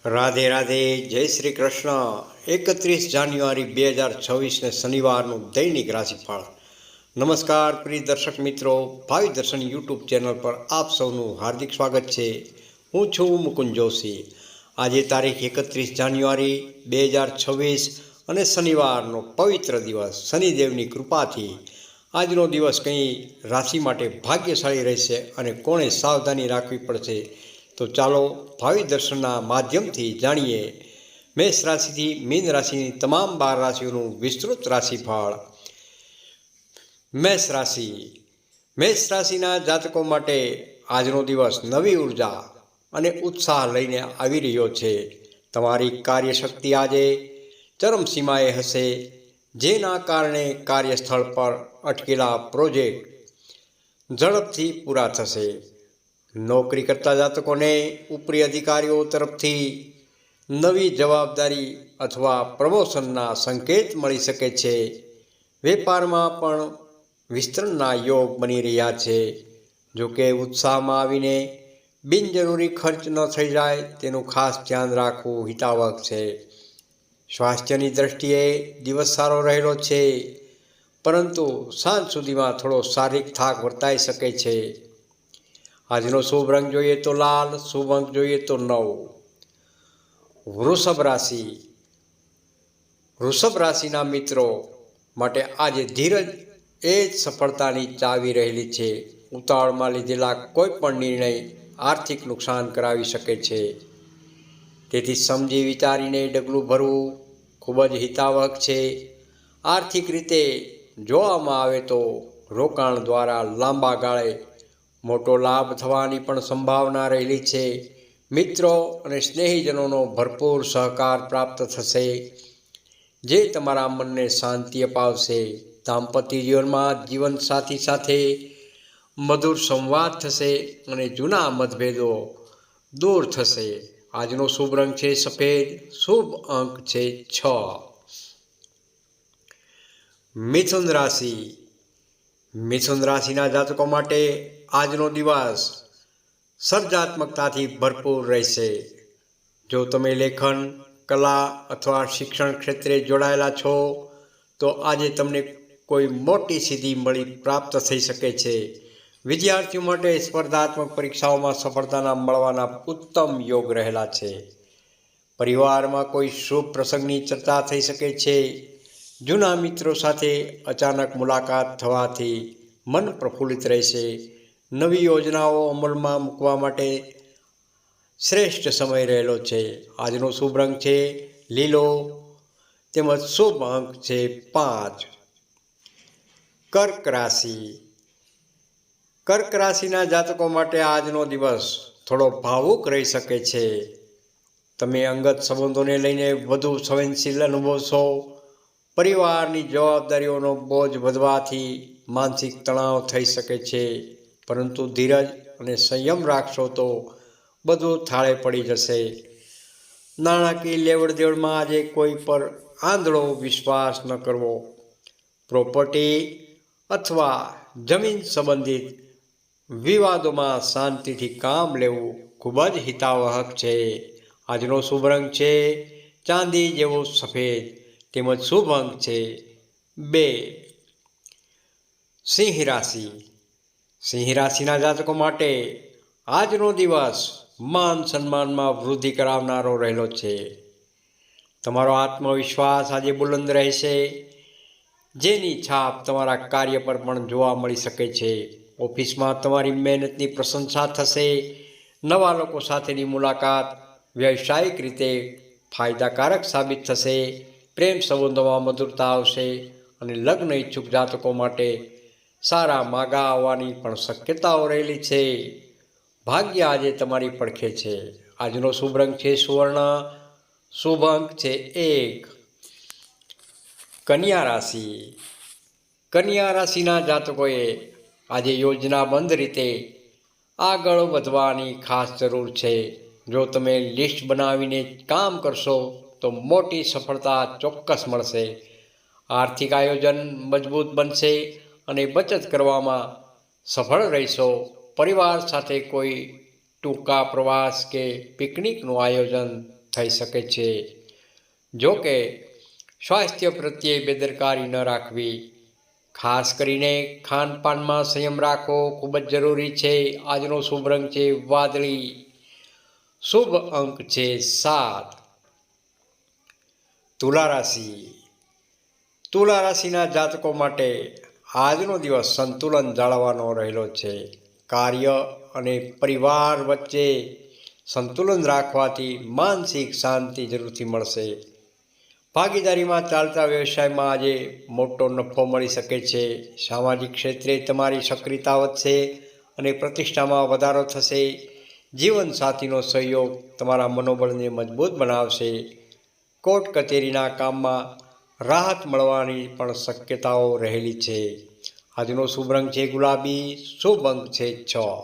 રાધે રાધે, જય શ્રી કૃષ્ણ. 31 જાન્યુઆરી 2026ને શનિવારનું દૈનિક રાશિફળ. નમસ્કાર પ્રિય દર્શક મિત્રો, ભાવિ દર્શન યુટ્યુબ ચેનલ પર આપ સૌનું હાર્દિક સ્વાગત છે. હું છું મુકુંદ જોશી. આજે તારીખ 31 જાન્યુઆરી 2026 અને શનિવારનો પવિત્ર દિવસ. શનિદેવની કૃપાથી આજનો દિવસ કંઈ રાશિ માટે ભાગ્યશાળી રહેશે અને કોણે સાવધાની રાખવી પડશે, તો ચાલો ભાવિ દર્શનના માધ્યમથી જાણીએ મેષ રાશિથી મીન રાશિની તમામ 12 રાશિઓનું વિસ્તૃત રાશિફળ. મેષ રાશિના જાતકો માટે આજનો દિવસ નવી ઉર્જા અને ઉત્સાહ લઈને આવી રહ્યો છે. તમારી કાર્યશક્તિ આજે ચરમસીમાએ હશે, જેના કારણે કાર્યસ્થળ પર અટકેલા પ્રોજેક્ટ ઝડપથી પૂરા થશે. નોકરી કરતા જાતકોને ઉપરી અધિકારીઓ તરફથી નવી જવાબદારી અથવા પ્રમોશનના સંકેત મળી શકે છે. વેપારમાં પણ વિસ્તરણના યોગ બની રહ્યા છે. જોકે ઉત્સાહમાં આવીને બિનજરૂરી ખર્ચ ન થઈ જાય તેનું ખાસ ધ્યાન રાખવું હિતાવહ છે. સ્વાસ્થ્યની દ્રષ્ટિએ દિવસ સારો રહેલો છે, પરંતુ સાંજ સુધીમાં થોડો શારીરિક થાક વર્તાઈ શકે છે. આજનો શુભ રંગ જોઈએ તો લાલ, શુભ અંક જોઈએ તો 9. વૃષભ રાશિના મિત્રો માટે આજે ધીરજ એ જ સફળતાની ચાવી રહેલી છે. ઉતાવળમાં લીધેલા કોઈ પણ નિર્ણય આર્થિક નુકસાન કરાવી શકે છે. તેથી સમજી વિચારીને ડગલું ભરવું ખૂબ જ હિતાવહ છે. આર્થિક રીતે જોવામાં આવે તો રોકાણ દ્વારા લાંબા ગાળે મોટો લાભ થવાની પણ સંભાવના રહેલી છે. મિત્રો અને સ્નેહીજનોનો ભરપૂર સહકાર પ્રાપ્ત થશે, જે તમારા મનને શાંતિ અપાવશે. દાંપત્ય જીવનમાં જીવનસાથી સાથે મધુર સંવાદ થશે અને જૂના મતભેદો દૂર થશે. આજનો શુભ રંગ છે સફેદ, શુભ અંક છે 6. મિથુન રાશિના જાતકો માટે આજનો દિવસ સર્જનાત્મકતાથી ભરપૂર રહેશે. જો તમે લેખન, કલા અથવા શિક્ષણ ક્ષેત્રે જોડાયેલા છો, તો આજે તમને કોઈ મોટી સિદ્ધિ પ્રાપ્ત થઈ શકે છે. વિદ્યાર્થીઓ માટે સ્પર્ધાત્મક પરીક્ષાઓમાં સફળતાના મળવાના ઉત્તમ યોગ રહેલા છે. પરિવારમાં કોઈ શુભ પ્રસંગની ચર્ચા થઈ શકે છે. જૂના મિત્રો સાથે અચાનક મુલાકાત થવાથી મન પ્રફુલ્લિત રહેશે. નવી યોજનાઓ અમલમાં મૂકવા માટે શ્રેષ્ઠ સમય રહેલો છે. આજનો શુભ રંગ છે લીલો તેમજ શુભ અંક છે 5. કર્ક રાશિના જાતકો માટે આજનો દિવસ થોડો ભાવુક રહી શકે છે. તમે અંગત સંબંધોને લઈને વધુ સંવેદનશીલ અનુભવશો. પરિવારની જવાબદારીઓનો બોજ વધવાથી માનસિક તણાવ થઈ શકે છે, પરંતુ ધીરજ અને સંયમ રાખશો તો બધું થાળે પડી જશે. નાણાકીય લેવડ દેવડમાં આજે કોઈ પર આંધળો વિશ્વાસ ન કરવો. પ્રોપર્ટી અથવા જમીન સંબંધિત વિવાદોમાં શાંતિથી કામ લેવું ખૂબ જ હિતાવહ છે. આજનો શુભ રંગ છે ચાંદી જેવો સફેદ તેમજ શુભ અંક છે 2. સિંહ રાશિના જાતકો માટે આજનો દિવસ માન સન્માનમાં વૃદ્ધિ કરાવનારો રહેલો છે. તમારો આત્મવિશ્વાસ આજે બુલંદ રહેશે, જેની છાપ તમારા કાર્ય પર પણ જોવા મળી શકે છે. ઓફિસમાં તમારી મહેનતની પ્રશંસા થશે. નવા લોકો સાથેની મુલાકાત વ્યવસાયિક રીતે ફાયદાકારક સાબિત થશે. પ્રેમ સંબંધોમાં મધુરતા આવશે અને લગ્ન ઈચ્છુક જાતકો માટે સારા માગા આવવાની પણ શક્યતાઓ રહેલી છે. ભાગ્ય આજે તમારી પડખે છે. આજનો શુભ રંગ છે સુવર્ણ, શુભ અંક છે 1. કન્યા રાશિના જાતકોએ આજે યોજનાબદ્ધ રીતે આગળ વધવાની ખાસ જરૂર છે. જો તમે લિસ્ટ બનાવીને કામ કરશો તો મોટી સફળતા ચોક્કસ મળશે. આર્થિક આયોજન મજબૂત બનશે અને બચત કરવામાં સફળ રહેશો. પરિવાર સાથે કોઈ ટૂંકા પ્રવાસ કે પિકનિકનું આયોજન થઈ શકે છે. જો કે સ્વાસ્થ્ય પ્રત્યે બેદરકારી ન રાખવી, ખાસ કરીને ખાનપાનમાં સંયમ રાખવો ખૂબ જ જરૂરી છે. આજનો શુભ રંગ છે વાદળી. શુભ અંક છે 7. તુલા રાશિ. તુલા રાશિના જાતકો માટે આજનો દિવસ સંતુલન જાળવવાનો રહેલો છે. કાર્ય અને પરિવાર વચ્ચે સંતુલન રાખવાથી માનસિક શાંતિ જરૂરથી મળશે. ભાગીદારીમાં ચાલતા વ્યવસાયમાં આજે મોટો નફો મળી શકે છે. સામાજિક ક્ષેત્રે તમારી સક્રિયતા વધશે અને પ્રતિષ્ઠામાં વધારો થશે. જીવનસાથીનો સહયોગ તમારા મનોબળને મજબૂત બનાવશે. કોર્ટ કચેરીના કામમાં રાહત મળવાની પણ શક્યતાઓ રહેલી છે. આજનો શુભ રંગ છે ગુલાબી. શુભ અંક છે 6.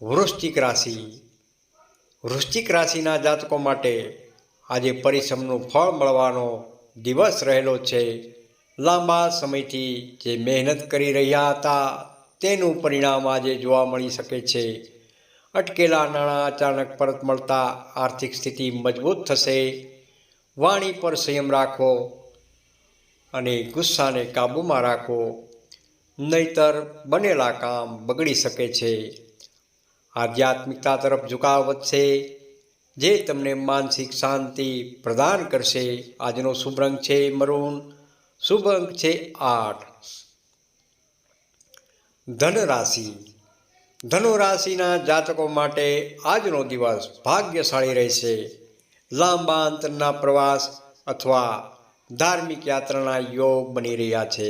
વૃશ્ચિક રાશિ. વૃશ્ચિક રાશિના જાતકો માટે આજે પરિશ્રમનું ફળ મળવાનો દિવસ રહેલો છે. લાંબા સમયથી જે મહેનત કરી રહ્યા હતા તેનું પરિણામ આજે જોવા મળી શકે છે. અટકેલા નાણાં અચાનક પરત મળતા આર્થિક સ્થિતિ મજબૂત થશે. વાણી પર સંયમ રાખવો અને ગુસ્સાને કાબૂમાં રાખવો, નહીતર બનેલા કામ બગડી શકે છે. આધ્યાત્મિકતા તરફ ઝુકાવ વધશે, જે તમને માનસિક શાંતિ પ્રદાન કરશે. આજનો શુભ રંગ છે મરૂન. શુભ અંક છે 8. ધન રાશિ. ધનુ રાશિના જાતકો માટે આજનો દિવસ ભાગ્યશાળી રહેશે. લાંબા અંતરના પ્રવાસ અથવા ધાર્મિક યાત્રાના યોગ બની રહ્યા છે.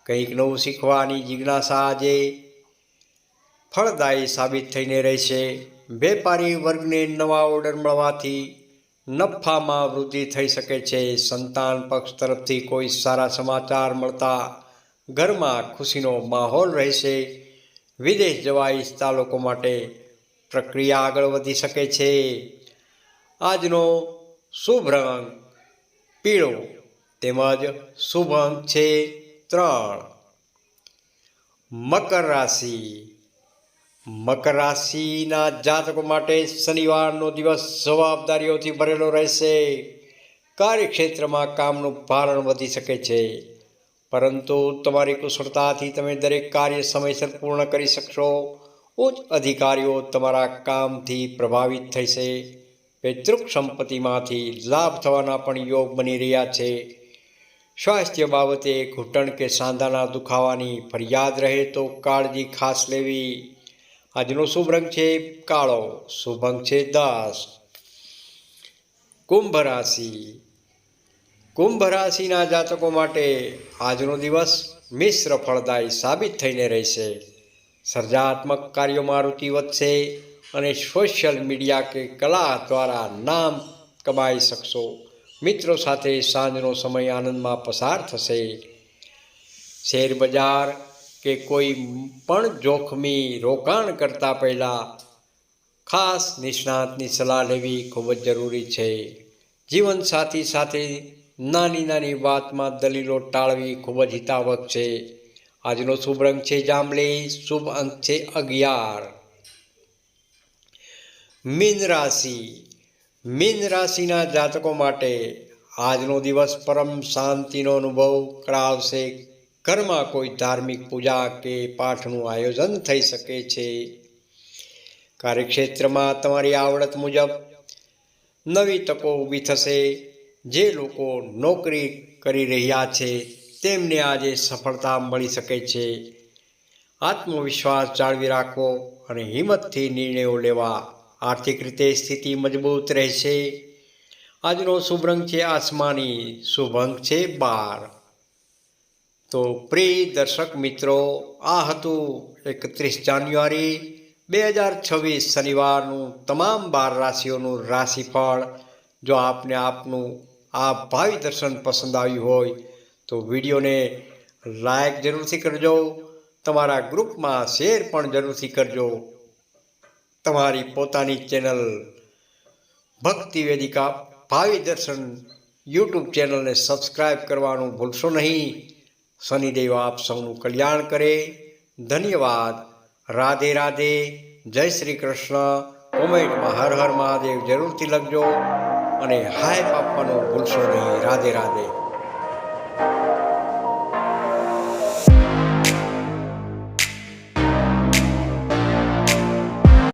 કંઈક નવું શીખવાની જિજ્ઞાસા આજે ફળદાયી સાબિત થઈને રહેશે. વેપારી વર્ગને નવા ઓર્ડર મળવાથી નફામાં વૃદ્ધિ થઈ શકે છે. સંતાન પક્ષ તરફથી કોઈ સારા સમાચાર મળતા ઘરમાં ખુશીનો માહોલ રહેશે. વિદેશ જવા ઈચ્છતા લોકો માટે પ્રક્રિયા આગળ વધી શકે છે. આજનો શુભ રંગ પીળો તેમજ શુભ અંક છે 3. મકર રાશિ. મકર રાશિના જાતકો માટે શનિવારનો દિવસ જવાબદારીઓથી ભરેલો રહેશે. કાર્યક્ષેત્રમાં કામનું ભારણ વધી શકે છે, પરંતુ તમારી કુશળતાથી તમે દરેક કાર્ય સમયસર પૂર્ણ કરી શકશો. ઉચ્ચ અધિકારીઓ તમારા કામથી પ્રભાવિત થશે. પૈતૃક સંપત્તિમાંથી લાભ થવાના પણ યોગ બની રહ્યા છે. સ્વાસ્થ્ય બાબતે ઘૂંટણ કે સાંધાના દુખાવાની ફરિયાદ રહે તો કાળજી ખાસ લેવી. આજનો શુભ રંગ છે કાળો. શુભ અંક છે 10. કુંભ રાશિ. કુંભ રાશિના જાતકો માટે આજનો દિવસ મિશ્ર ફળદાયી સાબિત થઈને રહેશે. સર્જનાત્મક કાર્યોમાં રુચિ વધશે અને સોશિયલ મીડિયા કે કલા દ્વારા નામ કમાઈ શકશો. મિત્રો સાથે સાંજનો સમય આનંદમાં પસાર થશે. શેર બજાર કે કોઈ પણ જોખમી રોકાણ કરતા પહેલાં ખાસ નિષ્ણાતની સલાહ લેવી ખૂબ જ જરૂરી છે. જીવનસાથી સાથે નાની નાની વાતમાં દલીલો ટાળવી ખૂબ જ હિતાવહ છે. આજનો શુભ રંગ છે જાંબલી. શુભ અંક છે 11. મીન રાશિ. મીન રાશિના જાતકો માટે આજનો દિવસ પરમ શાંતિનો અનુભવ કરાવશે. ઘરમાં કોઈ ધાર્મિક પૂજા કે પાઠનું આયોજન થઈ શકે છે. કાર્યક્ષેત્રમાં તમારી આવડત મુજબ નવી તકો ઊભી થશે. જે લોકો નોકરી કરી રહ્યા છે તેમને આજે સફળતા મળી શકે છે. આત્મવિશ્વાસ જાળવી રાખવો અને હિંમતથી નિર્ણયો લેવા. આર્થિક રીતે સ્થિતિ મજબૂત રહેશે. આજનો શુભ રંગ છે આસમાની. શુભ અંક છે 12. તો પ્રિય દર્શક મિત્રો, આ હતું 31 જાન્યુઆરી 2026 શનિવારનું તમામ 12 રાશિઓનું રાશિફળ. જો આપને આપનું આ ભાવિ દર્શન પસંદ આવ્યું હોય તો વિડીયોને લાઈક જરૂરથી કરજો. તમારા ગ્રુપમાં શેર પણ જરૂરથી કરજો. તમારી પોતાની ચેનલ ભક્તિ વેદિકા ભાવિ દર્શન યુટ્યુબ ચેનલને સબસ્ક્રાઈબ કરવાનું ભૂલશો નહીં. શનિદેવ આપ સૌનું કલ્યાણ કરે. ધન્યવાદ. રાધે રાધે. જય શ્રી કૃષ્ણ. કોમેન્ટમાં હર હર મહાદેવ જરૂરથી લખજો અને હાઈપ આપવાનું ભૂલશો નહીં. રાધે રાધે.